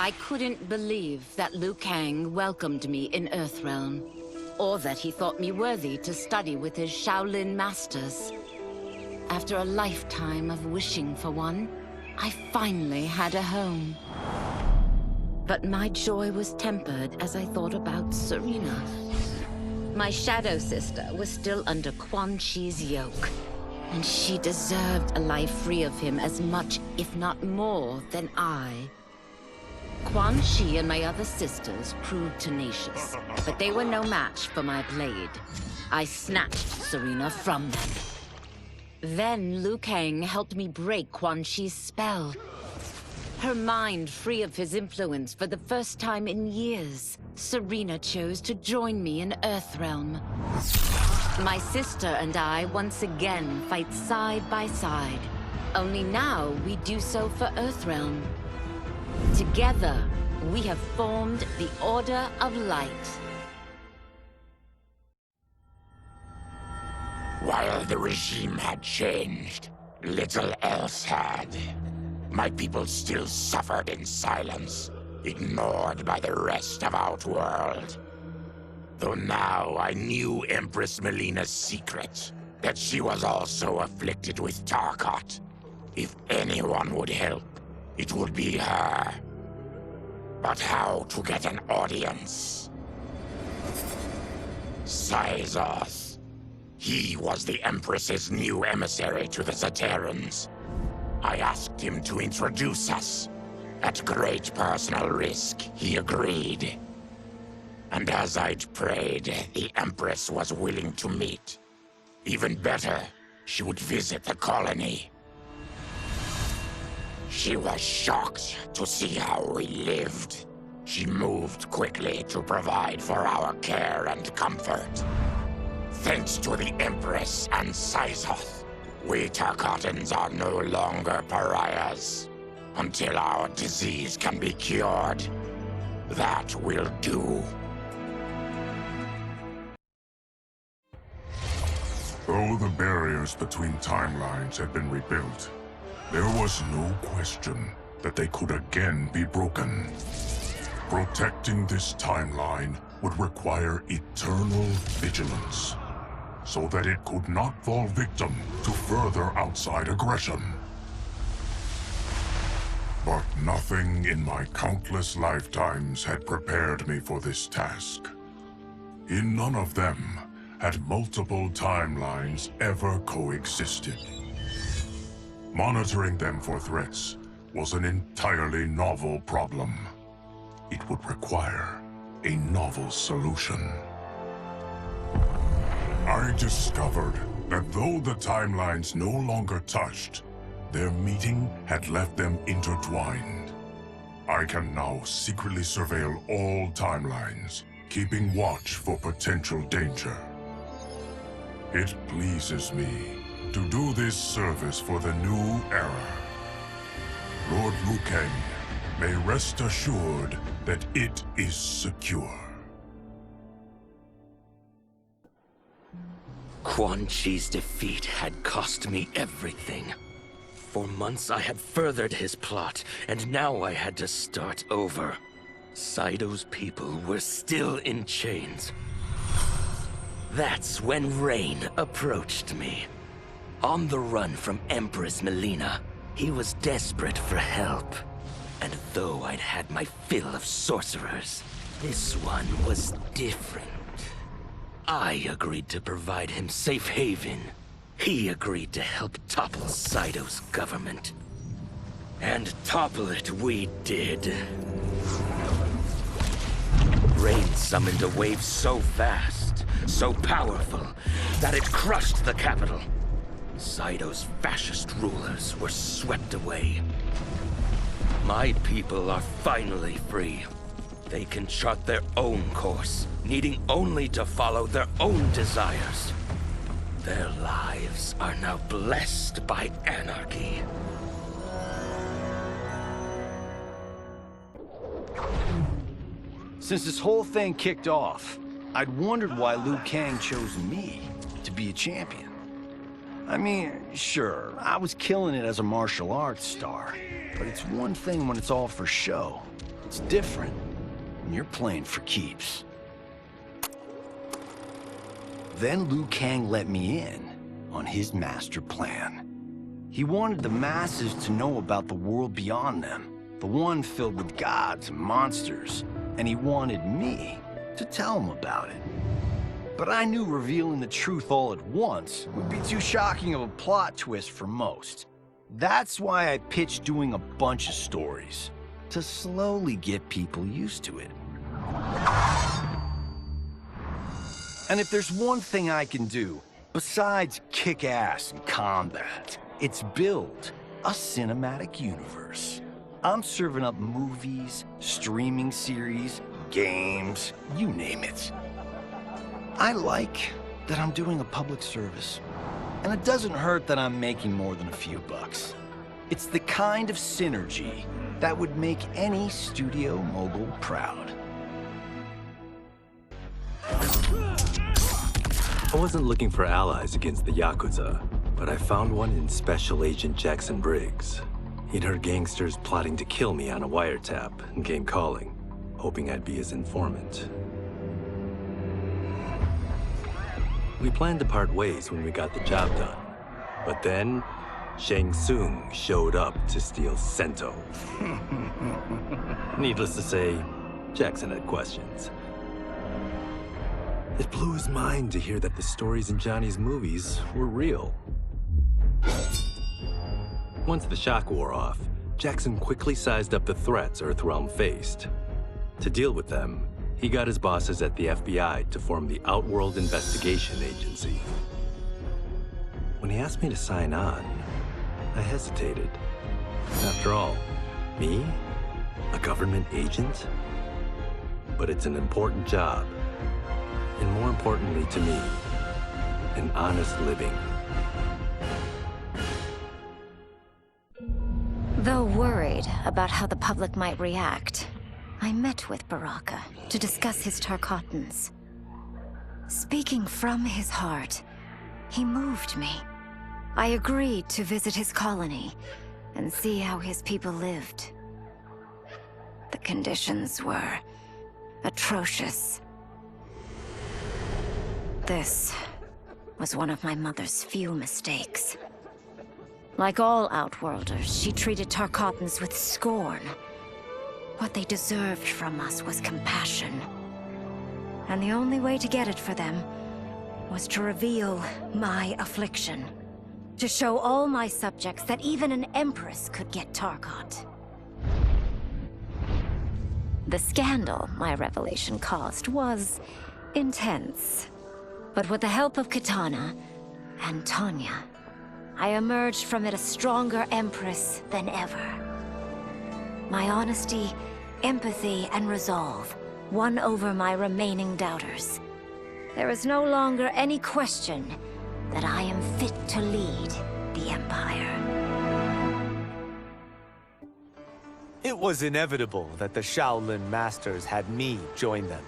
I couldn't believe that Liu Kang welcomed me in Earthrealm, or that he thought me worthy to study with his Shaolin masters. After a lifetime of wishing for one, I finally had a home. But my joy was tempered as I thought about Serena. My shadow sister was still under Quan Chi's yoke, and she deserved a life free of him as much, if not more, than I. Quan Chi and my other sisters proved tenacious, but they were no match for my blade. I snatched Serena from them. Then Liu Kang helped me break Quan Chi's spell. Her mind free of his influence for the first time in years, Serena chose to join me in Earthrealm. My sister and I once again fight side by side. Only now we do so for Earthrealm. Together, we have formed the Order of Light. While the regime had changed, little else had. My people still suffered in silence, ignored by the rest of Outworld. Though now I knew Empress Melina's secret, that she was also afflicted with Tarkat. If anyone would help, it would be her. But how to get an audience? Syzoth. He was the Empress's new emissary to the Zaterrans. I asked him to introduce us. At great personal risk, he agreed. And as I'd prayed, the Empress was willing to meet. Even better, she would visit the colony. She was shocked to see how we lived. She moved quickly to provide for our care and comfort. Thanks to the Empress and Syzoth, we Tarkatans are no longer pariahs. Until our disease can be cured, that will do. Though the barriers between timelines had been rebuilt, there was no question that they could again be broken. Protecting this timeline would require eternal vigilance, so that it could not fall victim to further outside aggression. But nothing in my countless lifetimes had prepared me for this task. In none of them had multiple timelines ever coexisted. Monitoring them for threats was an entirely novel problem. It would require a novel solution. I discovered that though the timelines no longer touched, their meeting had left them intertwined. I can now secretly surveil all timelines, keeping watch for potential danger. It pleases me to do this service for the new era. Lord Liu Kang may rest assured that it is secure. Quan Chi's defeat had cost me everything. For months I had furthered his plot, and now I had to start over. Saito's people were still in chains. That's when Rain approached me. On the run from Empress Melina, he was desperate for help. And though I'd had my fill of sorcerers, this one was different. I agreed to provide him safe haven. He agreed to help topple Saito's government. And topple it we did. Rain summoned a wave so vast, so powerful, that it crushed the capital. Saito's fascist rulers were swept away. My people are finally free. They can chart their own course, needing only to follow their own desires. Their lives are now blessed by anarchy. Since this whole thing kicked off, I'd wondered why Liu Kang chose me to be a champion. I mean, sure, I was killing it as a martial arts star, but it's one thing when it's all for show. It's different, and you're playing for keeps. Then Liu Kang let me in on his master plan. He wanted the masses to know about the world beyond them, the one filled with gods and monsters, and he wanted me to tell them about it. But I knew revealing the truth all at once would be too shocking of a plot twist for most. That's why I pitched doing a bunch of stories, to slowly get people used to it. And if there's one thing I can do, besides kick ass in combat, it's build a cinematic universe. I'm serving up movies, streaming series, games, you name it. I like that I'm doing a public service. And it doesn't hurt that I'm making more than a few bucks. It's the kind of synergy that would make any studio mogul proud. I wasn't looking for allies against the Yakuza, but I found one in Special Agent Jackson Briggs. He'd heard gangsters plotting to kill me on a wiretap and came calling, hoping I'd be his informant. We planned to part ways when we got the job done. But then, Shang Tsung showed up to steal Sento. Needless to say, Jackson had questions. It blew his mind to hear that the stories in Johnny's movies were real. Once the shock wore off, Jackson quickly sized up the threats Earthrealm faced. To deal with them, he got his bosses at the FBI to form the Outworld Investigation Agency. When he asked me to sign on, I hesitated. After all, me? A government agent? But it's an important job. And more importantly to me, an honest living. Though worried about how the public might react, I met with Baraka to discuss his Tarkatans. Speaking from his heart, he moved me. I agreed to visit his colony and see how his people lived. The conditions were atrocious. This was one of my mother's few mistakes. Like all Outworlders, she treated Tarkatans with scorn. What they deserved from us was compassion. And the only way to get it for them was to reveal my affliction. To show all my subjects that even an empress could get Tarkat. The scandal my revelation caused was intense. But with the help of Kitana and Tanya, I emerged from it a stronger empress than ever. My honesty, empathy, and resolve won over my remaining doubters. There is no longer any question that I am fit to lead the Empire. It was inevitable that the Shaolin Masters had me join them.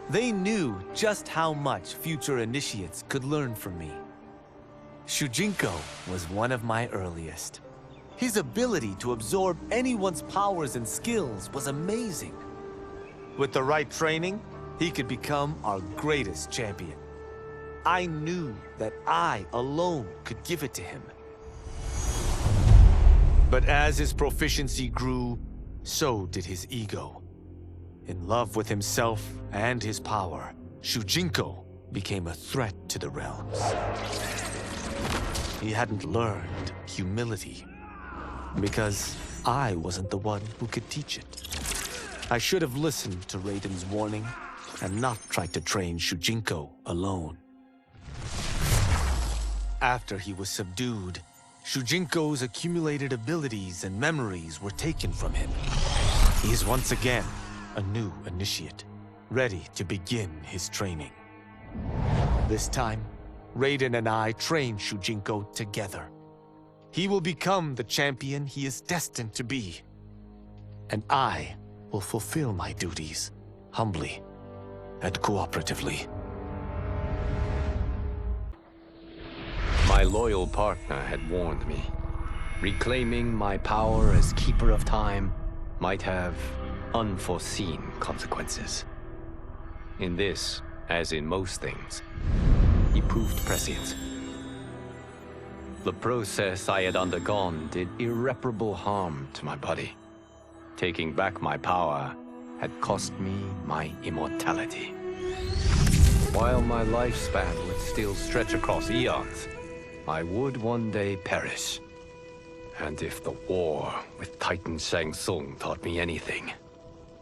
They knew just how much future initiates could learn from me. Shujinko was one of my earliest. His ability to absorb anyone's powers and skills was amazing. With the right training, he could become our greatest champion. I knew that I alone could give it to him. But as his proficiency grew, so did his ego. In love with himself and his power, Shujinko became a threat to the realms. He hadn't learned humility, because I wasn't the one who could teach it. I should have listened to Raiden's warning and not tried to train Shujinko alone. After he was subdued, Shujinko's accumulated abilities and memories were taken from him. He is once again a new initiate, ready to begin his training. This time, Raiden and I train Shujinko together. He will become the champion he is destined to be. And I will fulfill my duties, humbly and cooperatively. My loyal partner had warned me. Reclaiming my power as Keeper of Time might have unforeseen consequences. In this, as in most things, he proved prescient. The process I had undergone did irreparable harm to my body. Taking back my power had cost me my immortality. While my lifespan would still stretch across eons, I would one day perish. And if the war with Titan Shang Tsung taught me anything,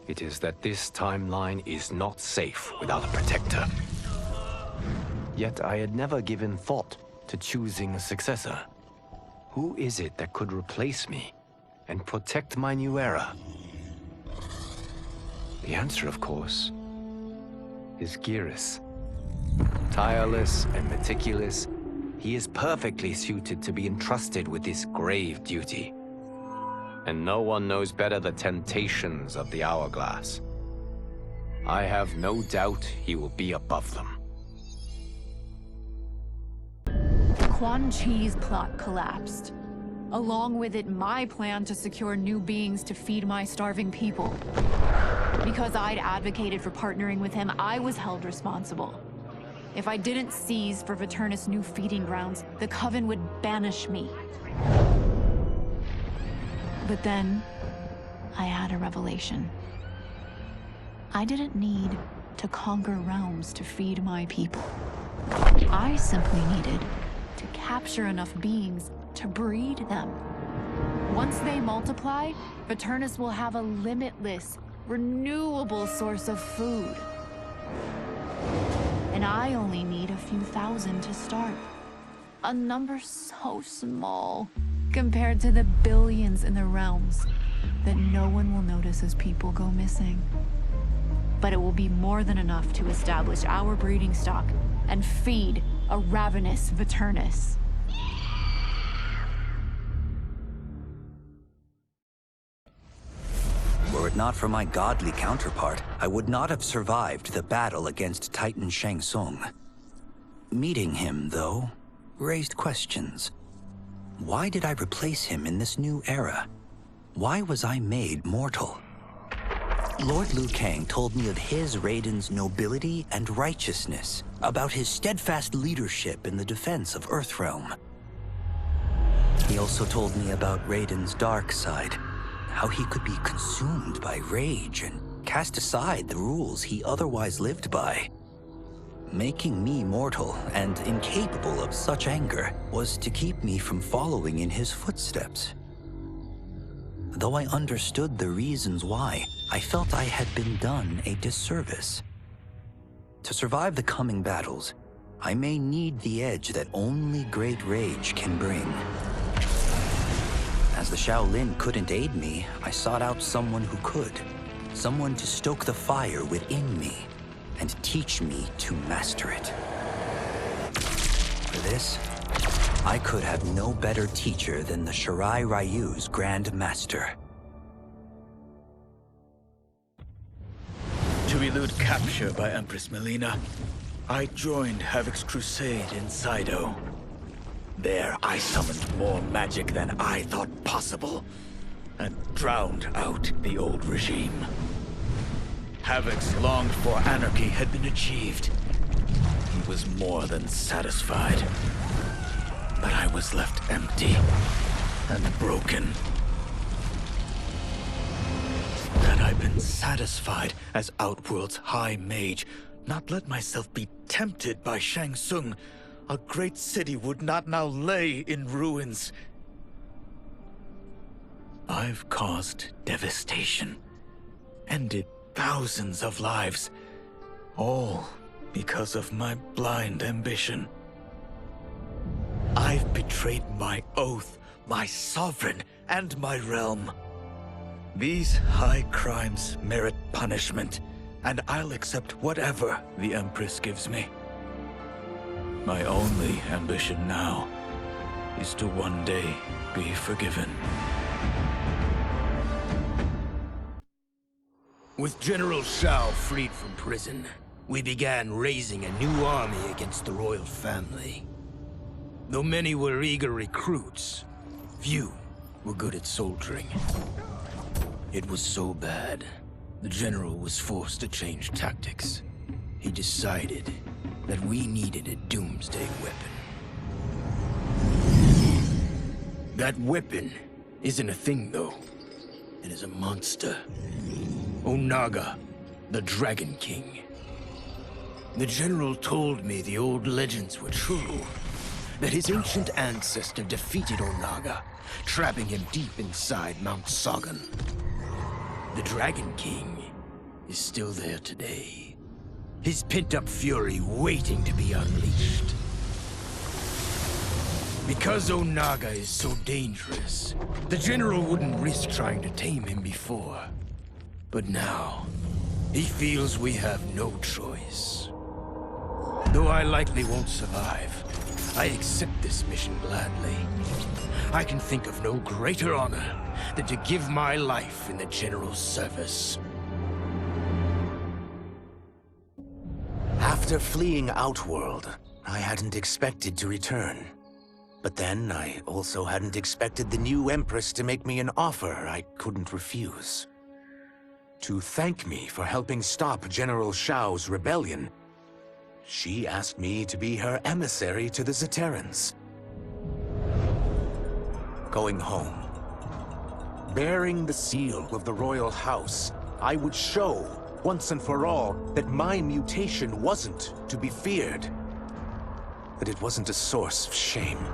it is that this timeline is not safe without a protector. Yet I had never given thought to choosing a successor. Who is it that could replace me and protect my new era? The answer, of course, is Geras. Tireless and meticulous, he is perfectly suited to be entrusted with this grave duty. And no one knows better the temptations of the Hourglass. I have no doubt he will be above them. Quan Chi's plot collapsed. Along with it, my plan to secure new beings to feed my starving people. Because I'd advocated for partnering with him, I was held responsible. If I didn't seize for Viternus' new feeding grounds, the Coven would banish me. But then, I had a revelation. I didn't need to conquer realms to feed my people. I simply needed to capture enough beings to breed them. Once they multiply, Viternus will have a limitless, renewable source of food. And I only need a few thousand to start. A number so small compared to the billions in the realms that no one will notice as people go missing. But it will be more than enough to establish our breeding stock and feed a ravenous Viternus. Were it not for my godly counterpart, I would not have survived the battle against Titan Shang Tsung. Meeting him, though, raised questions. Why did I replace him in this new era? Why was I made mortal? Lord Liu Kang told me of his Raiden's nobility and righteousness, about his steadfast leadership in the defense of Earthrealm. He also told me about Raiden's dark side, how he could be consumed by rage and cast aside the rules he otherwise lived by. Making me mortal and incapable of such anger was to keep me from following in his footsteps. Though I understood the reasons why, I felt I had been done a disservice. To survive the coming battles, I may need the edge that only great rage can bring. As the Shaolin couldn't aid me, I sought out someone who could. Someone to stoke the fire within me and teach me to master it. For this, I could have no better teacher than the Shirai Ryu's Grand Master. To elude capture by Empress Melina, I joined Havoc's crusade in Saido. There, I summoned more magic than I thought possible, and drowned out the old regime. Havoc's longed-for anarchy had been achieved. He was more than satisfied. But I was left empty and broken. Had I been satisfied as Outworld's High Mage, not let myself be tempted by Shang Tsung, a great city would not now lay in ruins. I've caused devastation, ended thousands of lives, all because of my blind ambition. I've betrayed my oath, my sovereign, and my realm. These high crimes merit punishment, and I'll accept whatever the Empress gives me. My only ambition now is to one day be forgiven. With General Shao freed from prison, we began raising a new army against the royal family. Though many were eager recruits, few were good at soldiering. It was so bad the General was forced to change tactics. He decided that we needed a doomsday weapon. That weapon isn't a thing, though. It is a monster. Onaga, the Dragon King. The General told me the old legends were true. That his ancient ancestor defeated Onaga, trapping him deep inside Mount Sagan. The Dragon King is still there today. His pent-up fury waiting to be unleashed. Because Onaga is so dangerous, the General wouldn't risk trying to tame him before. But now, he feels we have no choice. Though I likely won't survive, I accept this mission gladly. I can think of no greater honor than to give my life in the General's service. After fleeing Outworld, I hadn't expected to return. But then, I also hadn't expected the new Empress to make me an offer I couldn't refuse. To thank me for helping stop General Shao's rebellion, she asked me to be her emissary to the Zaterrans. Going home, bearing the seal of the royal house, I would show, once and for all, that my mutation wasn't to be feared. That it wasn't a source of shame.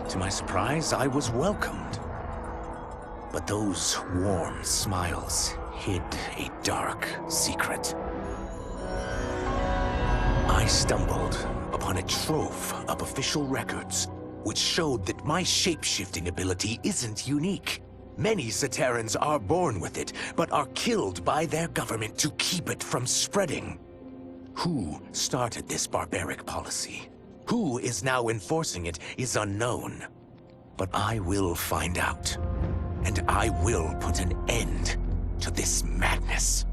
To my surprise, I was welcomed. But those warm smiles hid a dark secret. I stumbled upon a trove of official records, which showed that my shape-shifting ability isn't unique. Many Zaterrans are born with it, but are killed by their government to keep it from spreading. Who started this barbaric policy? Who is now enforcing it is unknown. But I will find out. And I will put an end to this madness.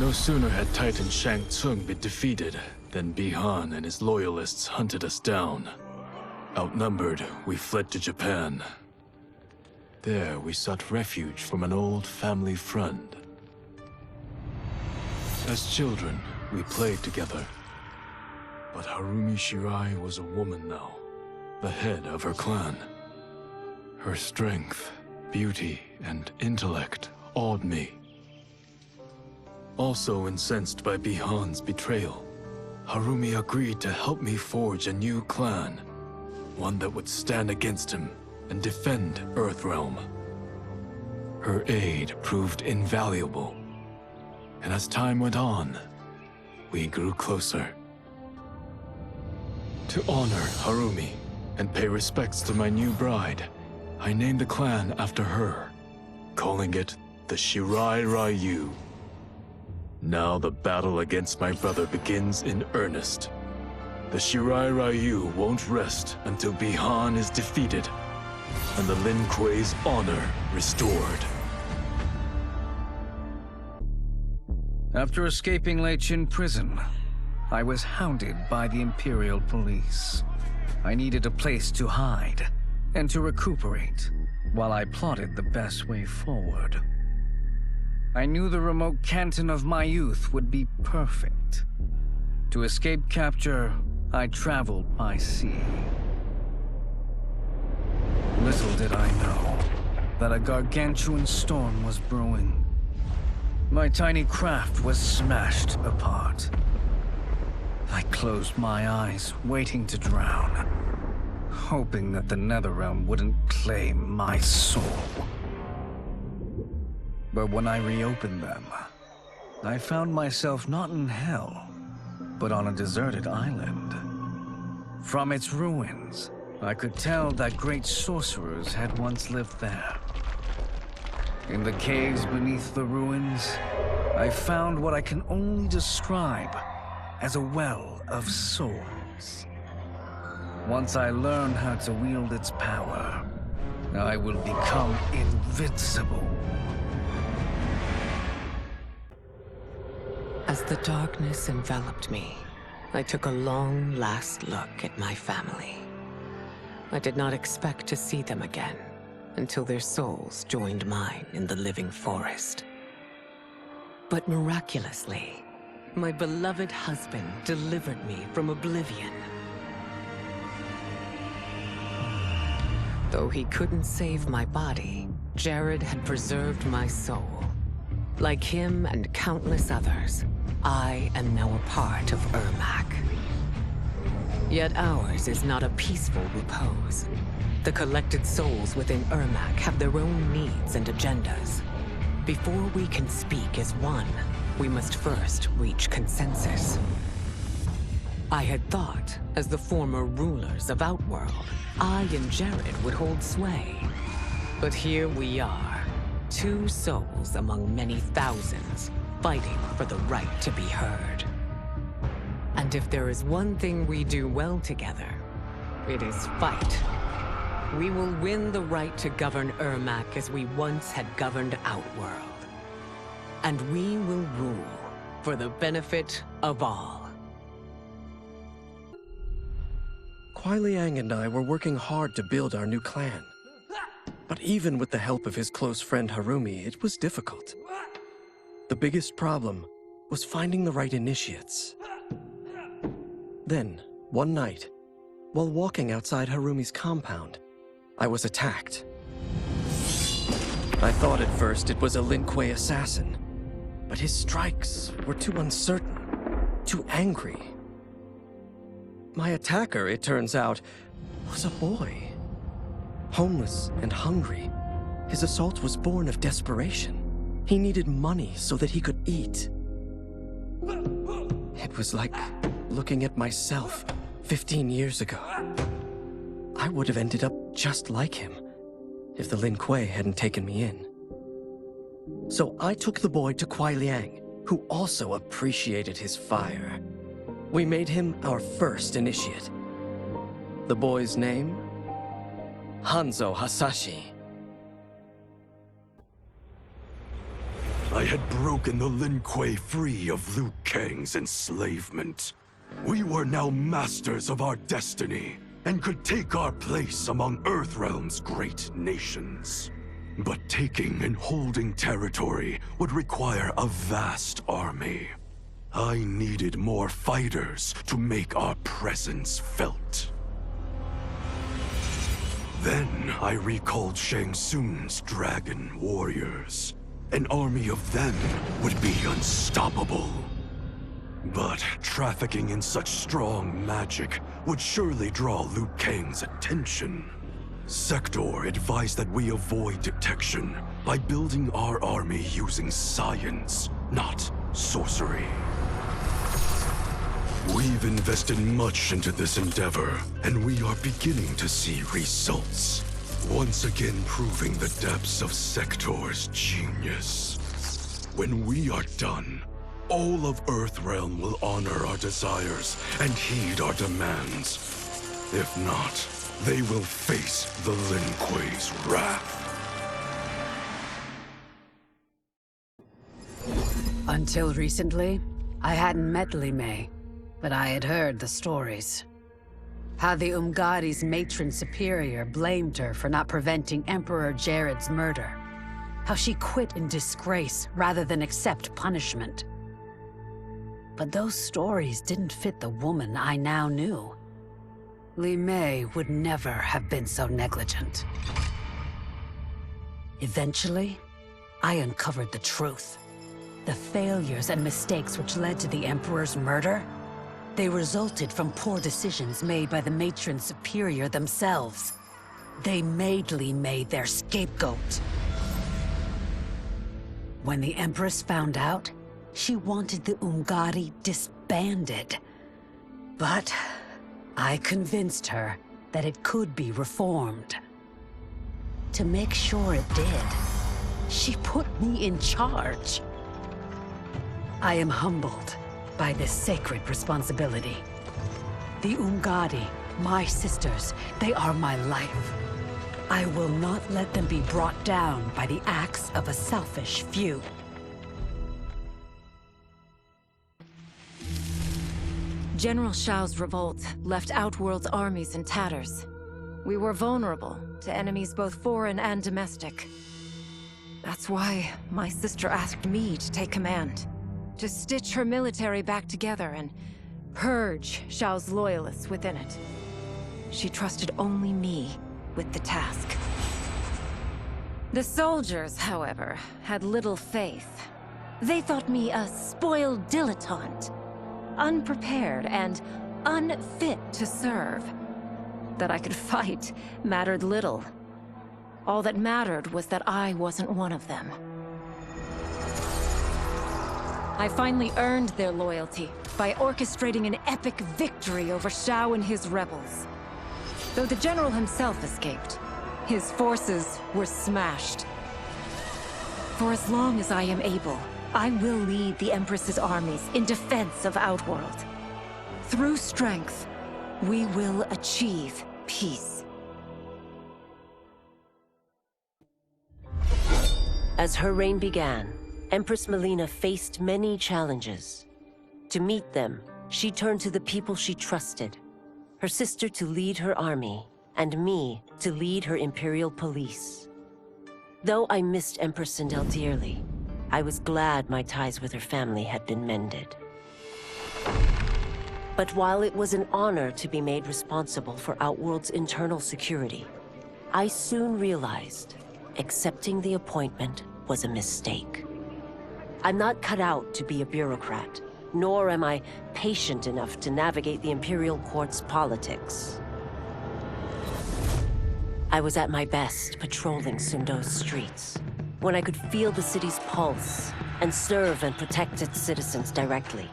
No sooner had Titan Shang Tsung been defeated than Bihan and his loyalists hunted us down. Outnumbered, we fled to Japan. There, we sought refuge from an old family friend. As children, we played together. But Harumi Shirai was a woman now, the head of her clan. Her strength, beauty, and intellect awed me. Also incensed by Bihan's betrayal, Harumi agreed to help me forge a new clan, one that would stand against him and defend Earthrealm. Her aid proved invaluable, and as time went on, we grew closer. To honor Harumi and pay respects to my new bride, I named the clan after her, calling it the Shirai Ryu. Now the battle against my brother begins in earnest. The Shirai Ryu won't rest until Bihan is defeated and the Lin Kuei's honor restored. After escaping Lei Chin prison, I was hounded by the Imperial Police. I needed a place to hide and to recuperate while I plotted the best way forward. I knew the remote canton of my youth would be perfect. To escape capture, I traveled by sea. Little did I know that a gargantuan storm was brewing. My tiny craft was smashed apart. I closed my eyes, waiting to drown, hoping that the Netherrealm wouldn't claim my soul. But when I reopened them, I found myself not in hell, but on a deserted island. From its ruins, I could tell that great sorcerers had once lived there. In the caves beneath the ruins, I found what I can only describe as a well of souls. Once I learn how to wield its power, I will become invincible. As the darkness enveloped me, I took a long last look at my family. I did not expect to see them again, until their souls joined mine in the living forest. But miraculously, my beloved husband delivered me from oblivion. Though he couldn't save my body, Jared had preserved my soul. Like him and countless others, I am now a part of Ermac. Yet ours is not a peaceful repose. The collected souls within Ermac have their own needs and agendas. Before we can speak as one, we must first reach consensus. I had thought, as the former rulers of Outworld, I and Jared would hold sway. But here we are, two souls among many thousands, fighting for the right to be heard. And if there is one thing we do well together, it is fight. We will win the right to govern Ermac as we once had governed Outworld. And we will rule for the benefit of all. Kuai Liang and I were working hard to build our new clan. But even with the help of his close friend Harumi, it was difficult. The biggest problem was finding the right initiates. Then, one night, while walking outside Harumi's compound, I was attacked. I thought at first it was a Lin Kuei assassin, but his strikes were too uncertain, too angry. My attacker, it turns out, was a boy. Homeless and hungry, his assault was born of desperation. He needed money so that he could eat. It was like looking at myself 15 years ago. I would have ended up just like him if the Lin Kuei hadn't taken me in. So I took the boy to Kuai Liang, who also appreciated his fire. We made him our first initiate. The boy's name? Hanzo Hasashi. I had broken the Lin Kuei free of Liu Kang's enslavement. We were now masters of our destiny, and could take our place among Earthrealm's great nations. But taking and holding territory would require a vast army. I needed more fighters to make our presence felt. Then I recalled Shang Tsung's dragon warriors. An army of them would be unstoppable. But trafficking in such strong magic would surely draw Liu Kang's attention. Sector advised that we avoid detection by building our army using science, not sorcery. We've invested much into this endeavor, and we are beginning to see results. Once again proving the depths of Sector's genius. When we are done, all of Earthrealm will honor our desires and heed our demands. If not, they will face the Lin Kuei's wrath. Until recently, I hadn't met Li Mei, but I had heard the stories. How the Umgadi's matron superior blamed her for not preventing Emperor Jared's murder. How she quit in disgrace rather than accept punishment. But those stories didn't fit the woman I now knew. Li Mei would never have been so negligent. Eventually, I uncovered the truth. The failures and mistakes which led to the Emperor's murder, they resulted from poor decisions made by the matron superior themselves. They made Li Mei their scapegoat. When the Empress found out, she wanted the Umgadi disbanded. But I convinced her that it could be reformed. To make sure it did, she put me in charge. I am humbled by this sacred responsibility. The Umgadi, my sisters, they are my life. I will not let them be brought down by the acts of a selfish few. General Shao's revolt left Outworld's armies in tatters. We were vulnerable to enemies both foreign and domestic. That's why my sister asked me to take command, to stitch her military back together and purge Shao's loyalists within it. She trusted only me with the task. The soldiers, however, had little faith. They thought me a spoiled dilettante, unprepared and unfit to serve. That I could fight mattered little. All that mattered was that I wasn't one of them. I finally earned their loyalty by orchestrating an epic victory over Shao and his rebels. Though the general himself escaped, his forces were smashed. For as long as I am able, I will lead the Empress's armies in defense of Outworld. Through strength, we will achieve peace. As her reign began, Empress Melina faced many challenges. To meet them, she turned to the people she trusted. Her sister to lead her army, and me to lead her Imperial police. Though I missed Empress Sindel dearly, I was glad my ties with her family had been mended. But while it was an honor to be made responsible for Outworld's internal security, I soon realized accepting the appointment was a mistake. I'm not cut out to be a bureaucrat, nor am I patient enough to navigate the Imperial Court's politics. I was at my best patrolling Sundo's streets, when I could feel the city's pulse and serve and protect its citizens directly.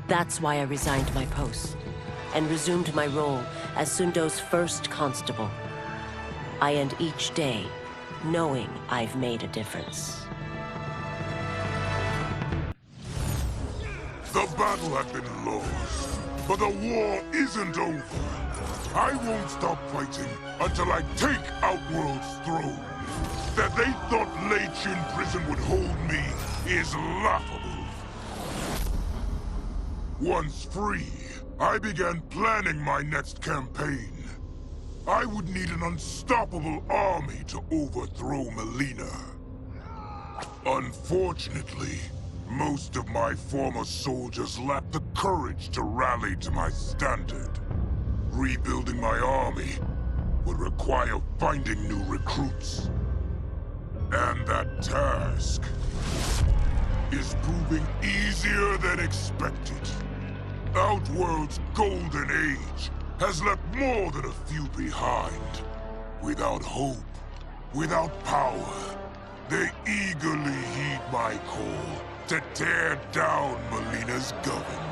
That's why I resigned my post and resumed my role as Sundo's first constable. I end each day knowing I've made a difference. The battle had been lost, but the war isn't over. I won't stop fighting until I take Outworld's throne. That they thought Lei Qin prison would hold me is laughable. Once free, I began planning my next campaign. I would need an unstoppable army to overthrow Melina. Unfortunately, most of my former soldiers lacked the courage to rally to my standard. Rebuilding my army would require finding new recruits. And that task is proving easier than expected. Outworld's golden age has left more than a few behind. Without hope, without power, they eagerly heed my call to tear down Melina's government.